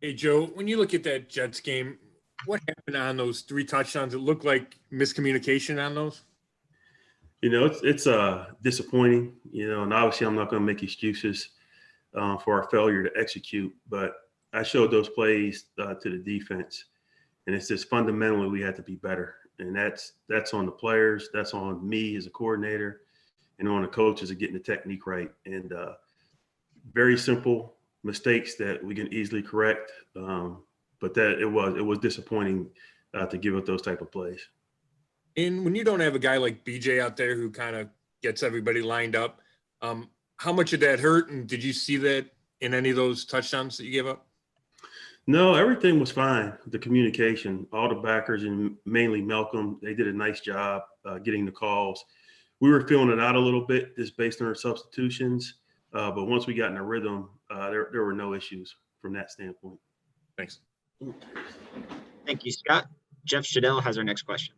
Hey, Joe, when you look at that Jets game, what happened on those 3 touchdowns? It looked like miscommunication on those. It's disappointing. And obviously I'm not going to make excuses for our failure to execute, but I showed those plays to the defense, and it's just fundamentally we had to be better, and that's on the players, that's on me as a coordinator, and on the coaches of getting the technique right. And very simple mistakes that we can easily correct, but that it was disappointing to give up those type of plays. And when you don't have a guy like BJ out there who kind of gets everybody lined up, how much did that hurt? And did you see that in any of those touchdowns that you gave up? No, everything was fine. The communication, all the backers, and mainly Malcolm, they did a nice job getting the calls. We were feeling it out a little bit just based on our substitutions, but once we got in a rhythm, there were no issues from that standpoint. Thanks. Thank you, Scott. Jeff Shadell has our next question.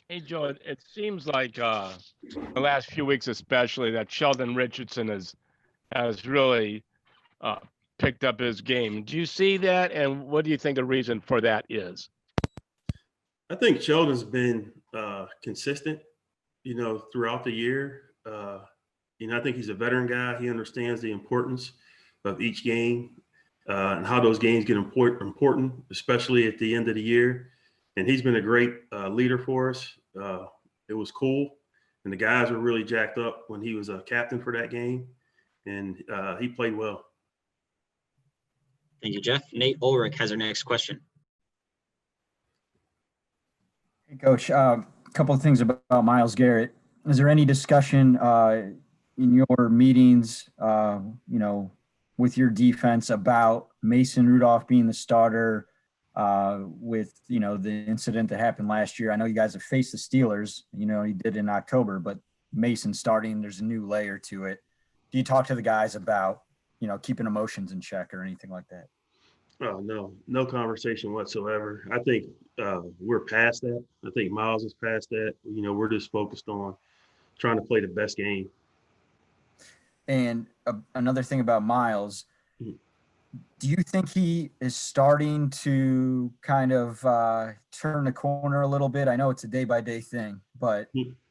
Hey, Joe, it seems like the last few weeks especially that Sheldon Richardson has really picked up his game. Do you see that, and what do you think the reason for that is? I think Sheldon's been consistent, throughout the year. I think he's a veteran guy. He understands the importance of each game and how those games get important, especially at the end of the year. And he's been a great leader for us. It was cool, and the guys were really jacked up when he was a captain for that game, and he played well. Thank you, Jeff. Nate Ulrich has our next question. Hey, Coach. A couple of things about Myles Garrett. Is there any discussion in your meetings, with your defense about Mason Rudolph being the starter with, the incident that happened last year? I know you guys have faced the Steelers, he did in October, but Mason starting, there's a new layer to it. Do you talk to the guys about, keeping emotions in check or anything like that? Oh, no conversation whatsoever. I think we're past that. I think Myles is past that. We're just focused on trying to play the best game. And another thing about Myles, do you think he is starting to kind of turn the corner a little bit? I know it's a day-by-day thing, but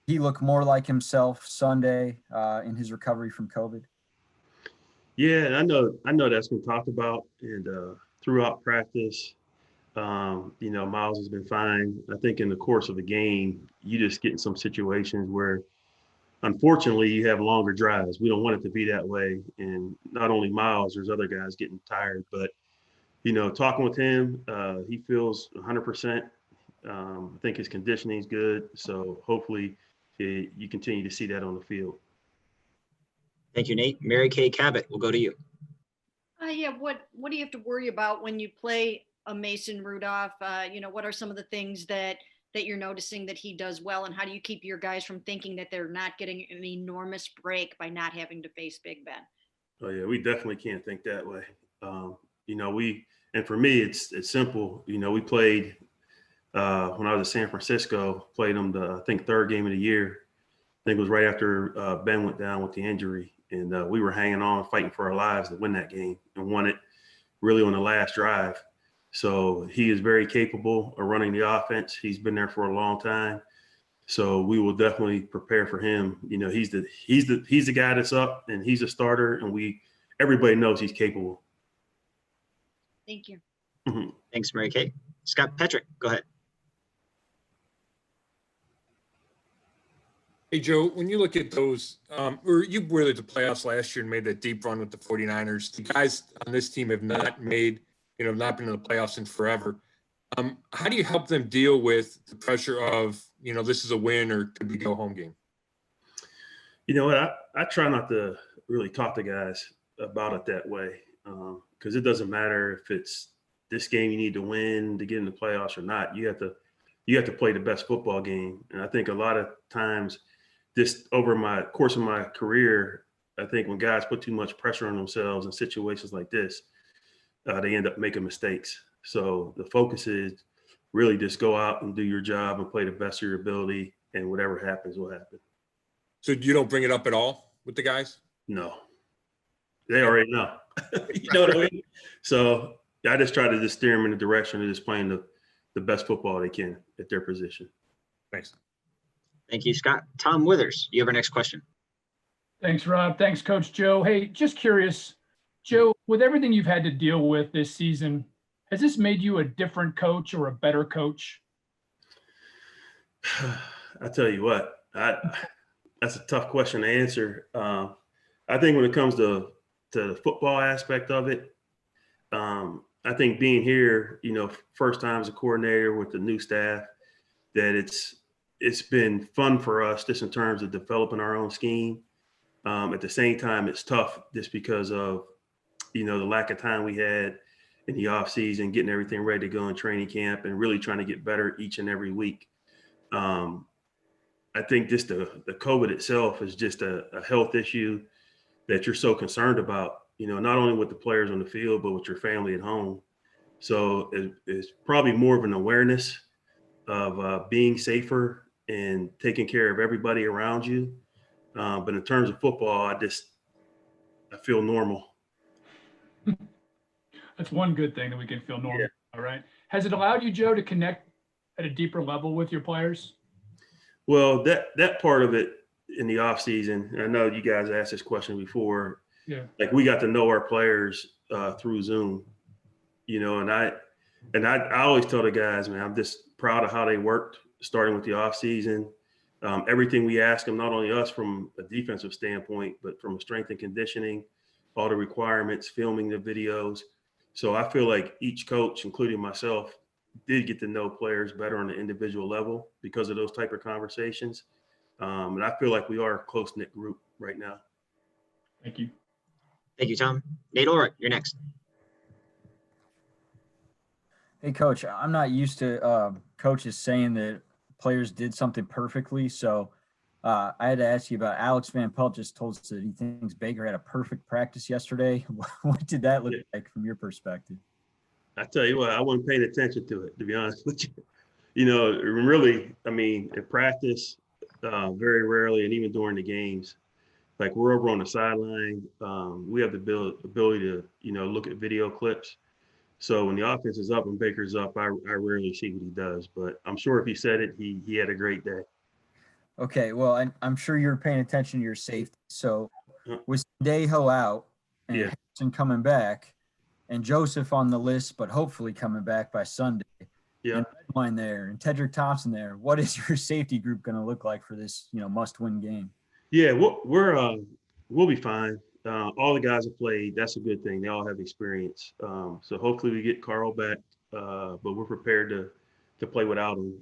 he looked more like himself Sunday in his recovery from COVID? Yeah, I know that's been talked about, and throughout practice, Myles has been fine. I think in the course of a game, you just get in some situations where, unfortunately, you have longer drives. We don't want it to be that way. And not only Myles, there's other guys getting tired. But, talking with him, he feels 100%. I think his conditioning is good. So hopefully you continue to see that on the field. Thank you, Nate. Mary Kay Cabot, we'll go to you. What do you have to worry about when you play a Mason Rudolph? What are some of the things that you're noticing that he does well, and how do you keep your guys from thinking that they're not getting an enormous break by not having to face Big Ben? Oh yeah, we definitely can't think that way. And for me, it's simple. We played when I was at San Francisco, played them the third game of the year. I think it was right after Ben went down with the injury, and we were hanging on, fighting for our lives to win that game, and won it really on the last drive. So he is very capable of running the offense. He's been there for a long time. So we will definitely prepare for him. He's the guy that's up, and he's a starter, and everybody knows he's capable. Thank you. Mm-hmm. Thanks, Mary Kay. Scott Petrick, go ahead. Hey, Joe, when you look at those, or you were at the playoffs last year and made that deep run with the 49ers, the guys on this team have not been in the playoffs in forever. How do you help them deal with the pressure of, this is a win or could be go home game? You know what? I try not to really talk to guys about it that way, because it doesn't matter if it's this game you need to win to get in the playoffs or not. You have to play the best football game. And I think a lot of times, this over my course of my career, I think when guys put too much pressure on themselves in situations like this, they end up making mistakes. So the focus is really just go out and do your job and play the best of your ability, and whatever happens will happen. So you don't bring it up at all with the guys? No, they already know. You know what I mean? So I just try to just steer them in the direction of just playing the best football they can at their position. Thanks. Thank you, Scott. Tom Withers, you have our next question. Thanks, Rob. Thanks, Coach Joe. Hey, just curious, Joe, with everything you've had to deal with this season, has this made you a different coach or a better coach? I tell you what, that's a tough question to answer. I think when it comes to the football aspect of it, I think being here, you know, first time as a coordinator with the new staff, that it's been fun for us just in terms of developing our own scheme. At the same time, it's tough just because of, you know, the lack of time we had in the off season, getting everything ready to go in training camp and really trying to get better each and every week. I think just the COVID itself is just a health issue that you're so concerned about, you know, not only with the players on the field, but with your family at home. So it's probably more of an awareness of being safer and taking care of everybody around you. But in terms of football, I feel normal. That's one good thing that we can feel normal. Yeah. All right. Has it allowed you, Joe, to connect at a deeper level with your players? Well, that part of it in the off season, I know you guys asked this question before. Yeah. Like we got to know our players through Zoom, you know, and I always tell the guys, man, I'm just proud of how they worked starting with the off season. Everything we ask them, not only us from a defensive standpoint, but from a strength and conditioning, all the requirements, filming the videos. So I feel like each coach, including myself, did get to know players better on an individual level because of those type of conversations. And I feel like we are a close-knit group right now. Thank you. Thank you, Tom. Nate Ulrich, you're next. Hey, Coach, I'm not used to coaches saying that players did something perfectly. So I had to ask you about Alex Van Pelt just told us that he thinks Baker had a perfect practice yesterday. What did that look like from your perspective? I tell you what, I wasn't paying attention to it, to be honest with you. You know, really, I mean, at practice, very rarely, and even during the games, like we're over on the sideline, we have the ability to, you know, look at video clips. So when the offense is up and Baker's up, I rarely see what he does. But I'm sure if he said it, he had a great day. Okay, well, I'm sure you're paying attention to your safety. So with Deho out and Harrison coming back and Joseph on the list, but hopefully coming back by Sunday, and Redwine there and Tedrick Thompson there, what is your safety group going to look like for this, you know, must-win game? Yeah, we'll be fine. All the guys have played. That's a good thing. They all have experience. So hopefully we get Carl back, but we're prepared to play without him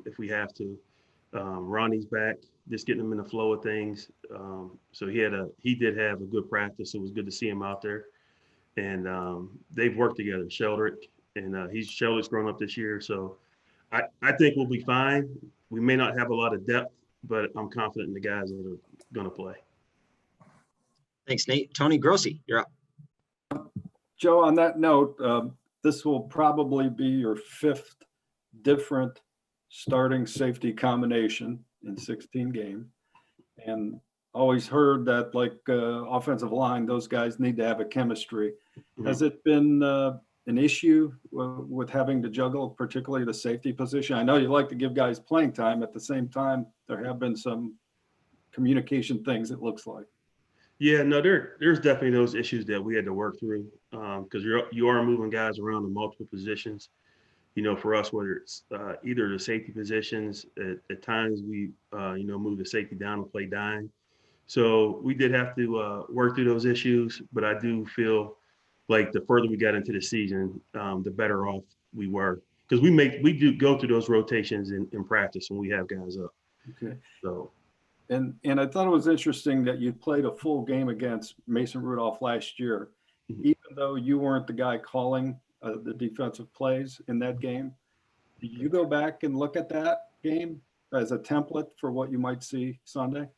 if we have to. Ronnie's back, just getting him in the flow of things. So he did have a good practice. It was good to see him out there. And they've worked together, Sheldrick, and Sheldrick's grown up this year. So I think we'll be fine. We may not have a lot of depth, but I'm confident in the guys that are going to play. Thanks, Nate. Tony Grossi, you're up. Joe, on that note, this will probably be your fifth different starting safety combination in 16 games. And always heard that, like offensive line, those guys need to have a chemistry. Mm-hmm. Has it been an issue with having to juggle, particularly the safety position? I know you like to give guys playing time. At the same time, there have been some communication things, it looks like. Yeah, no, there's definitely those issues that we had to work through because you are moving guys around in multiple positions. You know, for us, whether it's either the safety positions, at times we, you know, move the safety down and play dime. So we did have to work through those issues, but I do feel like the further we got into the season, the better off we were because we do go through those rotations in practice when we have guys up. Okay. So. And I thought it was interesting that you played a full game against Mason Rudolph last year, even though you weren't the guy calling the defensive plays in that game. Do you go back and look at that game as a template for what you might see Sunday?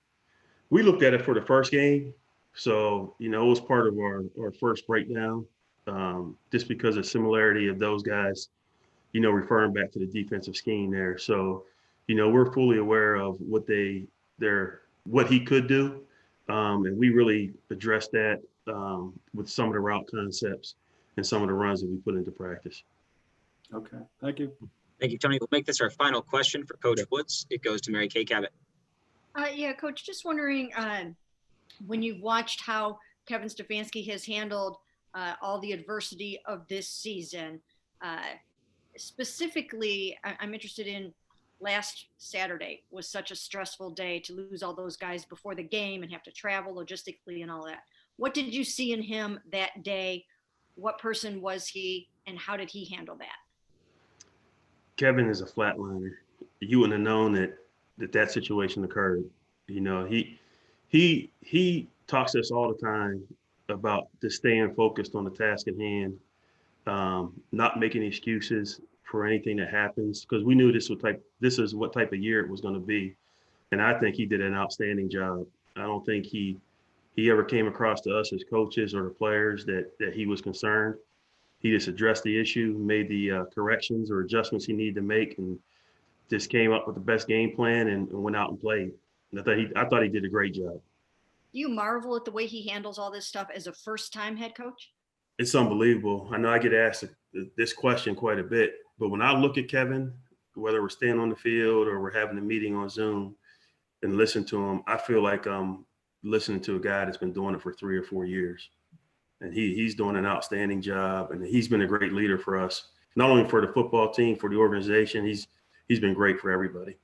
We looked at it for the first game. So, you know, it was part of our first breakdown just because of similarity of those guys, you know, referring back to the defensive scheme there. So, you know, we're fully aware of what he could do. And we really addressed that with some of the route concepts and some of the runs that we put into practice. Okay, thank you. Thank you, Tony. We'll make this our final question for Coach Woods. It goes to Mary Kay Cabot. Yeah, Coach, just wondering when you've watched how Kevin Stefanski has handled all the adversity of this season, specifically, I'm interested in last Saturday was such a stressful day to lose all those guys before the game and have to travel logistically and all that. What did you see in him that day? What person was he and how did he handle that? Kevin is a flatliner. You wouldn't have known that situation occurred. You know, he talks to us all the time about just staying focused on the task at hand, not making excuses for anything that happens, because we knew this is what type of year it was going to be. And I think he did an outstanding job. I don't think he ever came across to us as coaches or the players that he was concerned. He just addressed the issue, made the corrections or adjustments he needed to make, and just came up with the best game plan and went out and played. And I thought he did a great job. Do you marvel at the way he handles all this stuff as a first-time head coach? It's unbelievable. I know I get asked this question quite a bit, but when I look at Kevin, whether we're standing on the field or we're having a meeting on Zoom and listen to him, I feel like I'm listening to a guy that's been doing it for 3 or 4 years. And he's doing an outstanding job, and he's been a great leader for us, not only for the football team, for the organization. He's been great for everybody.